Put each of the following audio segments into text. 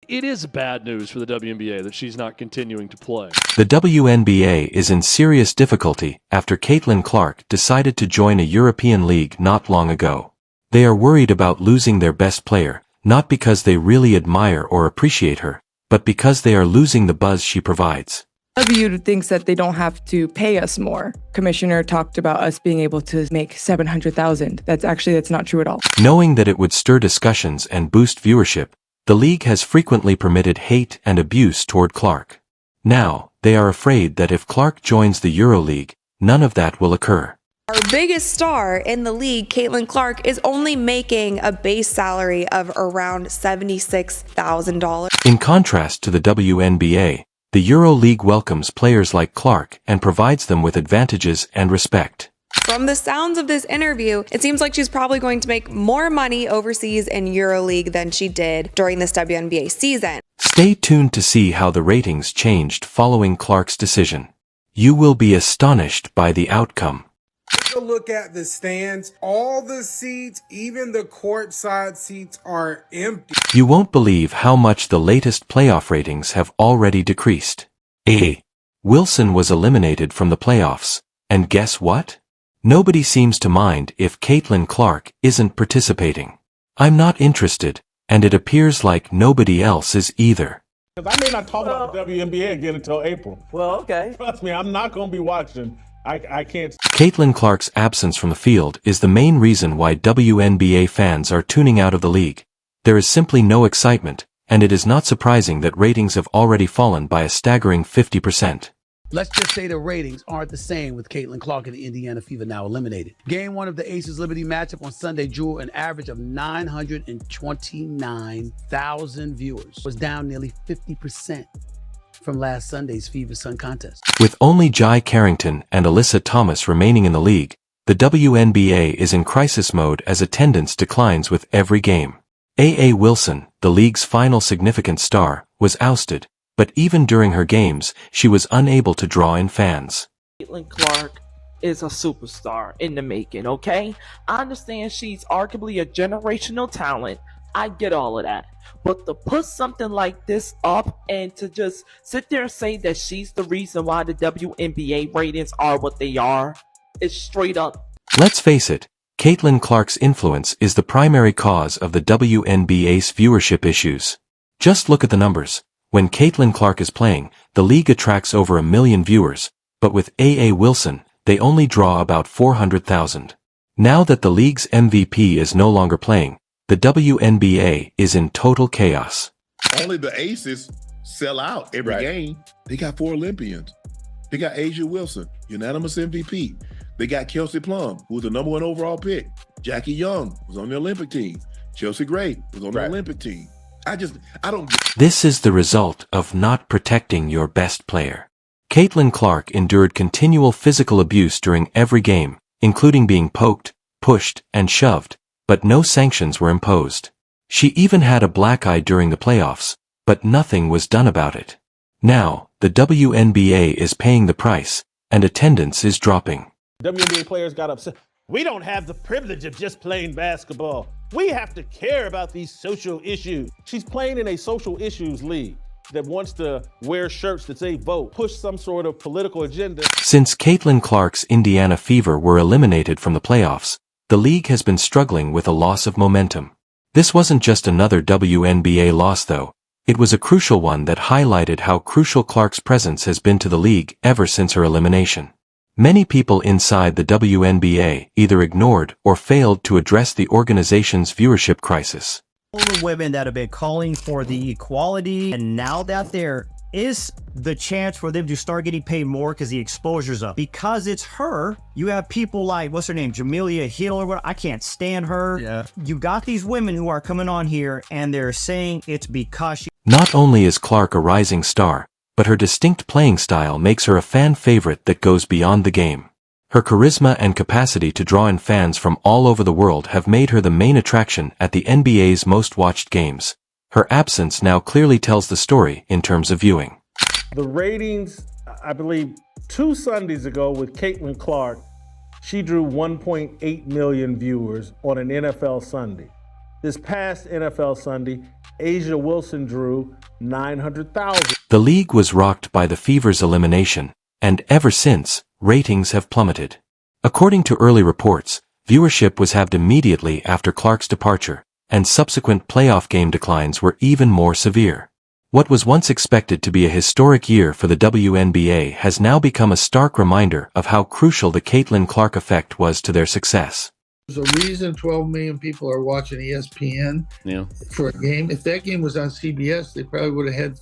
it is bad news for the WNBA that she's not continuing to play. The WNBA is in serious difficulty after Caitlin Clark decided to join a European league not long ago. They are worried about losing their best player, not because they really admire or appreciate her, but because they are losing the buzz she provides. W thinks that they don't have to pay us more. Commissioner talked about us being able to make $700,000. That's not true at all. Knowing that it would stir discussions and boost viewership, the league has frequently permitted hate and abuse toward Clark. Now, they are afraid that if Clark joins the EuroLeague, none of that will occur. Our biggest star in the league, Caitlin Clark, is only making a base salary of around $76,000. In contrast to the WNBA, the EuroLeague welcomes players like Clark and provides them with advantages and respect. From the sounds of this interview, it seems like she's probably going to make more money overseas in EuroLeague than she did during this WNBA season. Stay tuned to see how the ratings changed following Clark's decision. You will be astonished by the outcome. Take a look at the stands. All the seats, even the courtside seats, are empty. You won't believe how much the latest playoff ratings have already decreased. A. Wilson was eliminated from the playoffs, and guess what? Nobody seems to mind if Caitlin Clark isn't participating. I'm not interested, and it appears like nobody else is either. I may not talk about the WNBA again until April. Well, okay. Trust me, I'm not going to be watching. I can't. Caitlin Clark's absence from the field is the main reason why WNBA fans are tuning out of the league. There is simply no excitement, and it is not surprising that ratings have already fallen by a staggering 50%. Let's just say the ratings aren't the same with Caitlin Clark and the Indiana Fever now eliminated. Game 1 of the Aces Liberty matchup on Sunday drew an average of 929,000 viewers. Was down nearly 50% from last Sunday's Fever Sun contest. With only Jai Carrington and Alyssa Thomas remaining in the league, the WNBA is in crisis mode as attendance declines with every game. A.A. Wilson, the league's final significant star, was ousted, but even during her games, she was unable to draw in fans. Caitlin Clark is a superstar in the making, okay? I understand she's arguably a generational talent. I get all of that. But to put something like this up and to just sit there and say that she's the reason why the WNBA ratings are what they are, is straight up. Let's face it, Caitlin Clark's influence is the primary cause of the WNBA's viewership issues. Just look at the numbers. When Caitlin Clark is playing, the league attracts over 1 million viewers, but with A.A. Wilson, they only draw about 400,000. Now that the league's MVP is no longer playing, the WNBA is in total chaos. Only the Aces sell out every game. They got 4 Olympians. They got Asia Wilson, unanimous MVP. They got Kelsey Plum, who was the #1 overall pick. Jackie Young was on the Olympic team. Chelsea Gray was on the Olympic team. I don't. This is the result of not protecting your best player. Caitlin Clark endured continual physical abuse during every game, including being poked, pushed, and shoved, but no sanctions were imposed. She even had a black eye during the playoffs, but nothing was done about it. Now, the WNBA is paying the price, and attendance is dropping. WNBA players got upset. We don't have the privilege of just playing basketball. We have to care about these social issues. She's playing in a social issues league that wants to wear shirts that say vote, push some sort of political agenda. Since Caitlin Clark's Indiana Fever were eliminated from the playoffs, the league has been struggling with a loss of momentum. This wasn't just another WNBA loss though. It was a crucial one that highlighted how crucial Clark's presence has been to the league ever since her elimination. Many people inside the WNBA either ignored or failed to address the organization's viewership crisis. All the women that have been calling for the equality, and now that there is the chance for them to start getting paid more because the exposure's up. Because it's her, you have people like, what's her name, Jamelia Hill or what? I can't stand her. Yeah. You got these women who are coming on here and they're saying it's because she... Not only is Clark a rising star, but her distinct playing style makes her a fan favorite that goes beyond the game. Her charisma and capacity to draw in fans from all over the world have made her the main attraction at the NBA's most watched games. Her absence now clearly tells the story in terms of viewing. The ratings, I believe 2 Sundays ago with Caitlin Clark, she drew 1.8 million viewers on an NFL Sunday. This past NFL Sunday, Asia Wilson drew 900,000. The league was rocked by the Fever's elimination, and ever since, ratings have plummeted. According to early reports, viewership was halved immediately after Clark's departure, and subsequent playoff game declines were even more severe. What was once expected to be a historic year for the WNBA has now become a stark reminder of how crucial the Caitlin Clark effect was to their success. There's a reason 12 million people are watching ESPN for a game. If that game was on CBS, they probably would have had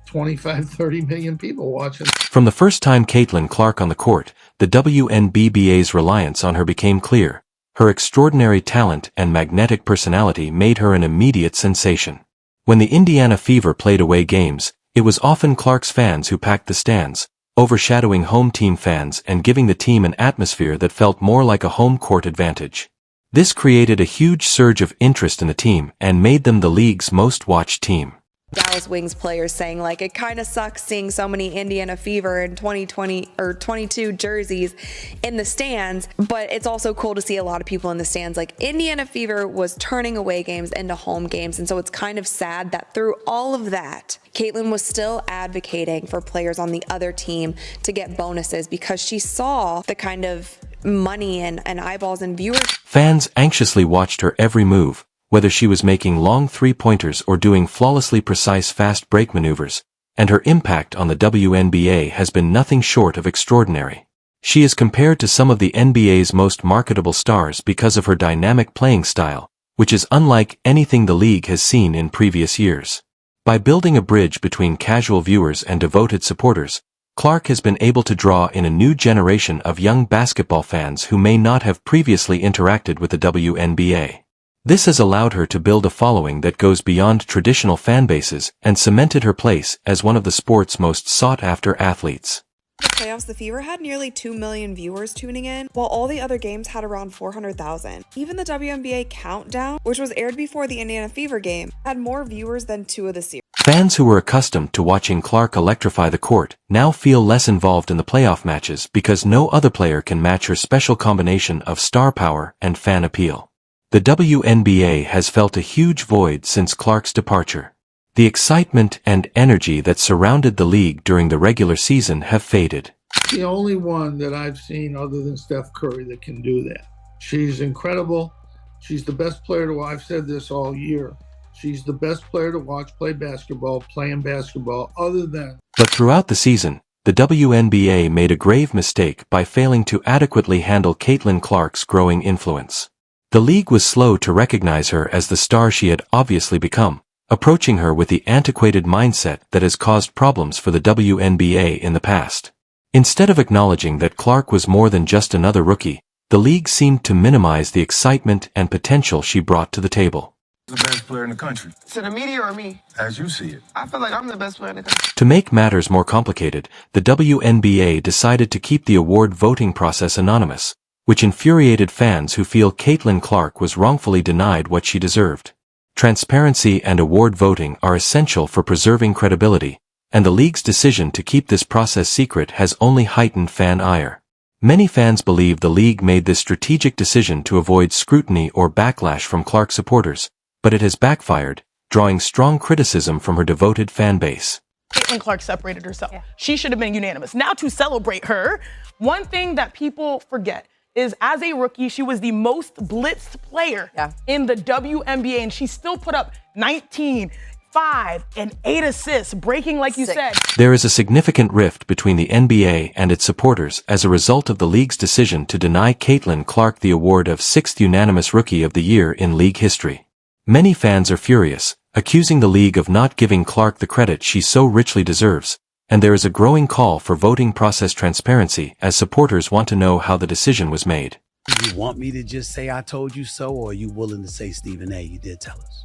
25, 30 million people watching. From the first time Caitlin Clark on the court, the WNBA's reliance on her became clear. Her extraordinary talent and magnetic personality made her an immediate sensation. When the Indiana Fever played away games, it was often Clark's fans who packed the stands, overshadowing home team fans and giving the team an atmosphere that felt more like a home court advantage. This created a huge surge of interest in the team and made them the league's most watched team. Dallas Wings players saying like it kind of sucks seeing so many Indiana Fever in 2020 or 22 jerseys in the stands, but it's also cool to see a lot of people in the stands. Like Indiana Fever was turning away games into home games, and so it's kind of sad that through all of that, Caitlin was still advocating for players on the other team to get bonuses because she saw the kind of money and eyeballs and viewers. Fans anxiously watched her every move, whether she was making long three-pointers or doing flawlessly precise fast break maneuvers, and her impact on the WNBA has been nothing short of extraordinary. She is compared to some of the NBA's most marketable stars because of her dynamic playing style, which is unlike anything the league has seen in previous years. By building a bridge between casual viewers and devoted supporters, Clark has been able to draw in a new generation of young basketball fans who may not have previously interacted with the WNBA. This has allowed her to build a following that goes beyond traditional fan bases and cemented her place as one of the sport's most sought-after athletes. The playoffs, the Fever had nearly 2 million viewers tuning in, while all the other games had around 400,000. Even the WNBA Countdown, which was aired before the Indiana Fever game, had more viewers than 2 of the series. Fans who were accustomed to watching Clark electrify the court now feel less involved in the playoff matches because no other player can match her special combination of star power and fan appeal. The WNBA has felt a huge void since Clark's departure. The excitement and energy that surrounded the league during the regular season have faded. The only one that I've seen other than Steph Curry that can do that. She's incredible. She's the best player to watch. I've said this all year. She's the best player to watch play basketball, playing basketball, other than... But throughout the season, the WNBA made a grave mistake by failing to adequately handle Caitlin Clark's growing influence. The league was slow to recognize her as the star she had obviously become, approaching her with the antiquated mindset that has caused problems for the WNBA in the past. Instead of acknowledging that Clark was more than just another rookie, the league seemed to minimize the excitement and potential she brought to the table. The best player in the country. To the media or me? As you see it. I feel like I'm the best player in the country. To make matters more complicated, the WNBA decided to keep the award voting process anonymous, which infuriated fans who feel Caitlin Clark was wrongfully denied what she deserved. Transparency and award voting are essential for preserving credibility, and the league's decision to keep this process secret has only heightened fan ire. Many fans believe the league made this strategic decision to avoid scrutiny or backlash from Clark supporters, but it has backfired, drawing strong criticism from her devoted fan base. Caitlin Clark separated herself. Yeah. She should have been unanimous. Now to celebrate her, one thing that people forget is as a rookie, she was the most blitzed player in the WNBA, and she still put up 19, 5, and 8 assists, breaking like you said. There is a significant rift between the NBA and its supporters as a result of the league's decision to deny Caitlin Clark the award of 6th unanimous Rookie of the Year in league history. Many fans are furious, accusing the league of not giving Clark the credit she so richly deserves, and there is a growing call for voting process transparency as supporters want to know how the decision was made. Do you want me to just say I told you so, or are you willing to say, Stephen A., you did tell us?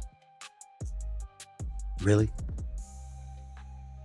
Really?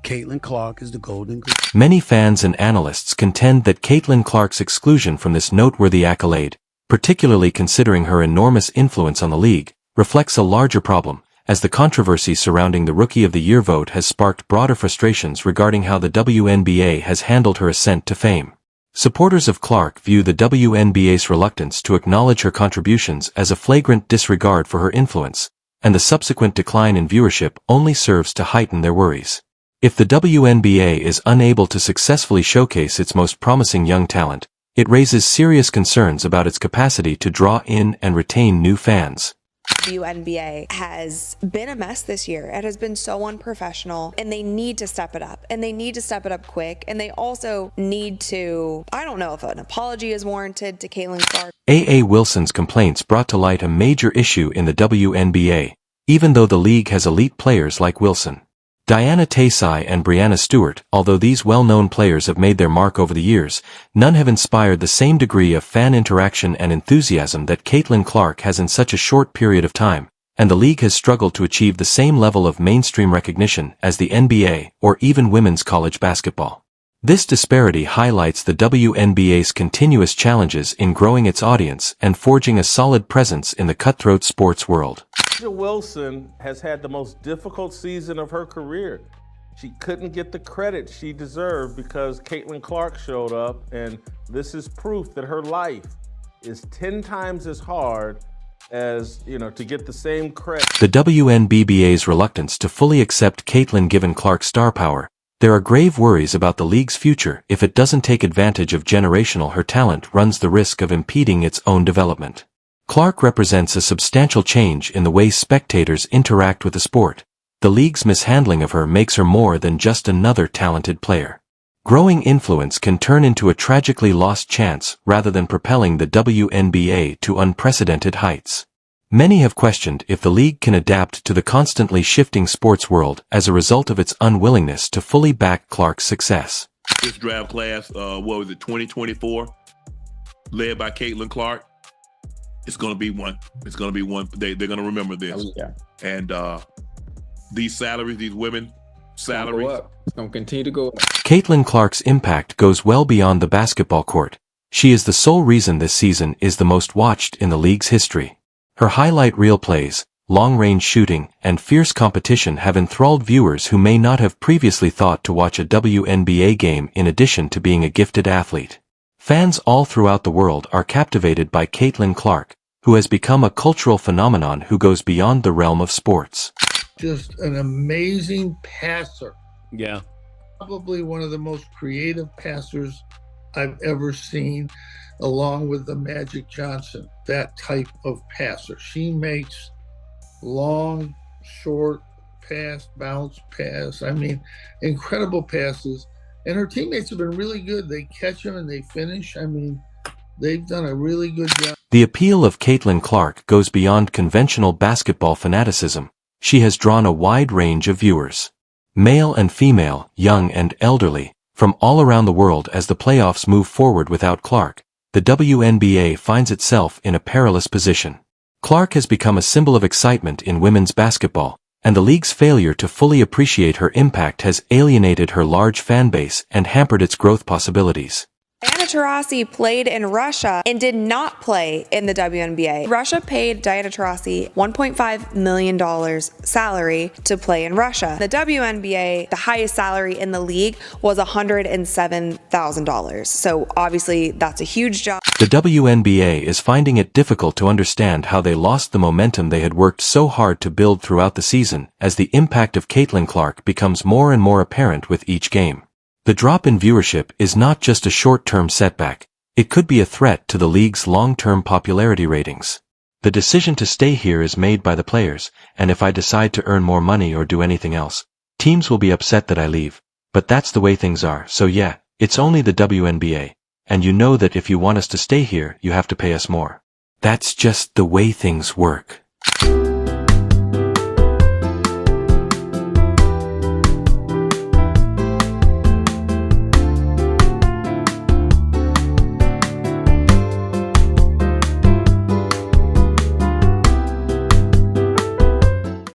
Caitlin Clark is the Golden Goose. Many fans and analysts contend that Caitlin Clark's exclusion from this noteworthy accolade, particularly considering her enormous influence on the league, reflects a larger problem, as the controversy surrounding the Rookie of the Year vote has sparked broader frustrations regarding how the WNBA has handled her ascent to fame. Supporters of Clark view the WNBA's reluctance to acknowledge her contributions as a flagrant disregard for her influence, and the subsequent decline in viewership only serves to heighten their worries. If the WNBA is unable to successfully showcase its most promising young talent, it raises serious concerns about its capacity to draw in and retain new fans. WNBA has been a mess this year. It has been so unprofessional, and they need to step it up, and they need to step it up quick, and they also need to, I don't know if an apology is warranted to Caitlin Clark. A.A. Wilson's complaints brought to light a major issue in the WNBA, even though the league has elite players like Wilson. Diana Taysai and Brianna Stewart, although these well-known players have made their mark over the years, none have inspired the same degree of fan interaction and enthusiasm that Caitlin Clark has in such a short period of time, and the league has struggled to achieve the same level of mainstream recognition as the NBA or even women's college basketball. This disparity highlights the WNBA's continuous challenges in growing its audience and forging a solid presence in the cutthroat sports world. Wilson has had the most difficult season of her career. She couldn't get the credit she deserved because Caitlin Clark showed up, and this is proof that her life is 10 times as hard as, to get the same credit. The WNBA's reluctance to fully accept Caitlin given Clark's star power. There are grave worries about the league's future if it doesn't take advantage of generational her talent runs the risk of impeding its own development. Clark represents a substantial change in the way spectators interact with the sport. The league's mishandling of her makes her more than just another talented player. Growing influence can turn into a tragically lost chance rather than propelling the WNBA to unprecedented heights. Many have questioned if the league can adapt to the constantly shifting sports world as a result of its unwillingness to fully back Clark's success. This draft class, 2024, led by Caitlin Clark. It's going to be one. It's going to be one. They're going to remember this. Oh, yeah. And these salaries, these women salaries. It's going to continue to go up. Caitlin Clark's impact goes well beyond the basketball court. She is the sole reason this season is the most watched in the league's history. Her highlight reel plays, long-range shooting, and fierce competition have enthralled viewers who may not have previously thought to watch a WNBA game in addition to being a gifted athlete. Fans all throughout the world are captivated by Caitlin Clark, who has become a cultural phenomenon who goes beyond the realm of sports. Just an amazing passer. Yeah. Probably one of the most creative passers I've ever seen, along with the Magic Johnson, that type of passer. She makes long, short pass, bounce pass. Incredible passes. And her teammates have been really good. They catch them and they finish. They've done a really good job. The appeal of Caitlin Clark goes beyond conventional basketball fanaticism. She has drawn a wide range of viewers. Male and female, young and elderly, from all around the world. As the playoffs move forward without Clark, the WNBA finds itself in a perilous position. Clark has become a symbol of excitement in women's basketball, and the league's failure to fully appreciate her impact has alienated her large fan base and hampered its growth possibilities. Diana Taurasi played in Russia and did not play in the WNBA. Russia paid Diana Taurasi $1.5 million salary to play in Russia. The WNBA, the highest salary in the league, was $107,000. So obviously that's a huge jump. The WNBA is finding it difficult to understand how they lost the momentum they had worked so hard to build throughout the season, as the impact of Caitlin Clark becomes more and more apparent with each game. The drop in viewership is not just a short-term setback, it could be a threat to the league's long-term popularity ratings. The decision to stay here is made by the players, and if I decide to earn more money or do anything else, teams will be upset that I leave. But that's the way things are, so yeah, it's only the WNBA, and you know that if you want us to stay here, you have to pay us more. That's just the way things work.